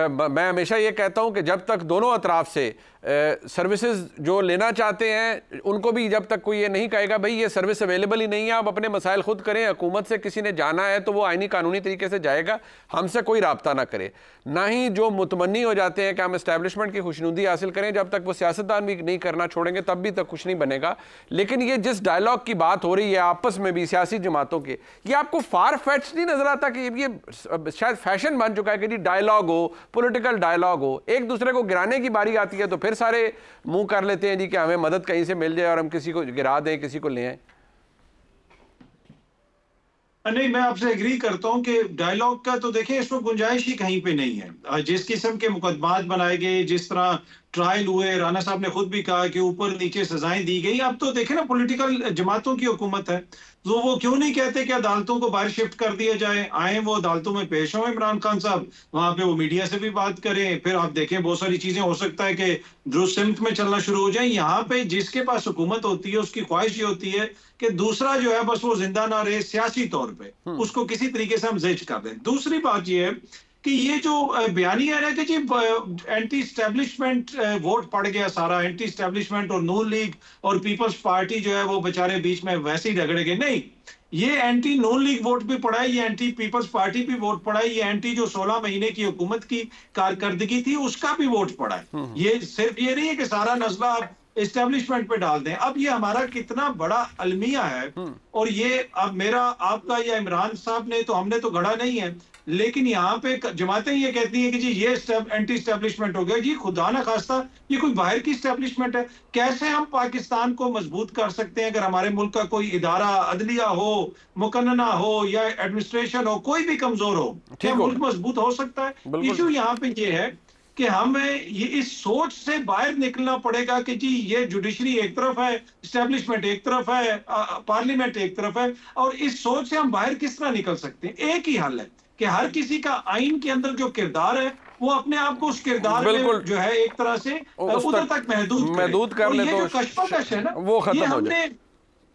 मैं हमेशा ये कहता हूं कि जब तक दोनों अतराफ से सर्विसेज जो लेना चाहते हैं उनको भी जब तक कोई ये नहीं कहेगा भाई ये सर्विस अवेलेबल ही नहीं है, आप अपने मसाइल खुद करें, हुकूमत से किसी ने जाना है तो वो आईनी कानूनी तरीके से जाएगा, हमसे कोई राब्ता ना करे, ना ही जो मुतमन्नी हो जाते हैं कि हम एस्टैब्लिशमेंट की खुशनुदी हासिल करें, जब तक वो सियासतदान भी नहीं करना छोड़ेंगे तब भी तक कुछ नहीं बनेगा। लेकिन ये जिस डायलॉग की बात हो रही है आपस में भी सियासी जमातों के, ये आपको फार फेच्ड नहीं नजर आता कि ये शायद फैशन बन चुका है कि जी डायलॉग हो, पॉलिटिकल डायलॉग हो, एक दूसरे को गिराने की बारी आती है तो फिर सारे मुंह कर लेते हैं जी कि हमें मदद कहीं से मिल जाए और हम किसी को गिरा दें, किसी को ले आए। नहीं, मैं आपसे एग्री करता हूं कि डायलॉग का तो देखिए इसमें गुंजाइश ही कहीं पे नहीं है। जिस किस्म के मुकदमात बनाए गए, जिस तरह ट्रायल हुए, राना साहब ने खुद भी कहा कि ऊपर नीचे सजाएं दी गई। अब तो देखें ना, पॉलिटिकल जमातों की हुकूमत है तो वो क्यों नहीं कहते कि अदालतों को बाहर शिफ्ट कर दिया जाए, आए वो अदालतों में पेश हो इमरान खान साहब, वहां पे वो मीडिया से भी बात करें, फिर आप देखें बहुत सारी चीजें हो सकता है कि दुरुस्त सिमत में चलना शुरू हो जाए। यहाँ पे जिसके पास हुकूमत होती है उसकी ख्वाहिश ये होती है कि दूसरा जो है बस वो जिंदा ना रहे, सियासी तौर पे उसको किसी तरीके से हम ज़िज कर दें। दूसरी बात ये है कि ये जो बयानिया है कि जी एंटी स्टैब्लिशमेंट वोट पड़ गया सारा, एंटी स्टैब्लिशमेंट और नून लीग और पीपल्स पार्टी जो है वो बेचारे बीच में वैसे ही रगड़ गए। नहीं, ये एंटी नून लीग वोट भी पड़ा है, ये एंटी पीपल्स पार्टी भी वोट पड़ा है, ये एंटी जो 16 महीने की हुकूमत की कारकर्दगी थी उसका भी वोट पड़ा है। ये सिर्फ ये नहीं है कि सारा नजला आप एस्टेब्लिशमेंट पे डाल दें। अब ये हमारा कितना बड़ा अलमिया है, और ये अब मेरा आपका या इमरान साहब ने तो हमने तो गढ़ा नहीं है, लेकिन यहाँ पे जमातें ये कहती हैं कि जी ये एंटी स्टैब्लिशमेंट हो गया। जी खुदा ना खास्ता ये कोई बाहर की स्टैब्लिशमेंट है। कैसे हम पाकिस्तान को मजबूत कर सकते हैं अगर हमारे मुल्क का कोई इदारा, अदलिया हो, मुकन्ना हो या एडमिनिस्ट्रेशन हो, कोई भी कमजोर हो, क्या मुल्क मजबूत हो सकता है? इशू यहाँ पे ये है कि हमें ये इस सोच से बाहर निकलना पड़ेगा कि जी ये जुडिशरी एक तरफ है, इस्टेब्लिशमेंट एक तरफ है, पार्लियामेंट एक तरफ है, और इस सोच से हम बाहर किस तरह निकल सकते हैं? एक ही हल है कि हर किसी का आइन के अंदर जो किरदार है वो अपने आप को उस किरदार में जो है एक तरह से उधर तक महदूद कर ले, ये जो कशमकश है ना वो खत्म हो जाए।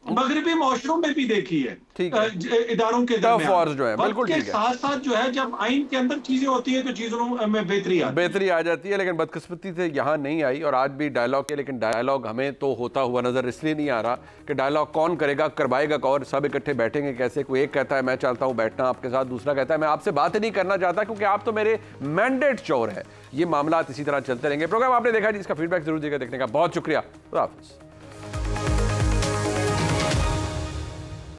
मगरबी माशरों में भी देखी है, इदारों के दरमियान जो है बिल्कुल ठीक है, साथ साथ जो है जब आइन के अंदर चीजें होती है तो चीजों में बेहतरी आ जाती है, लेकिन बदकिस्मती से यहाँ नहीं आई। और आज भी डायलॉग है, लेकिन डायलॉग हमें तो होता हुआ नजर इसलिए नहीं आ रहा कि डायलॉग कौन करेगा, करवाएगा कौन, सब इकट्ठे बैठेंगे कैसे? कोई एक कहता है मैं चाहता हूँ बैठना आपके साथ, दूसरा कहता है मैं आपसे बात ही नहीं करना चाहता क्योंकि आप तो मेरे मैंडेट चोर है। ये मामला इसी तरह चलते रहेंगे। प्रोग्राम आपने देखा जी, इसका फीडबैक जरूर देगा, देखने का बहुत शुक्रिया। खुदा हाफिज़।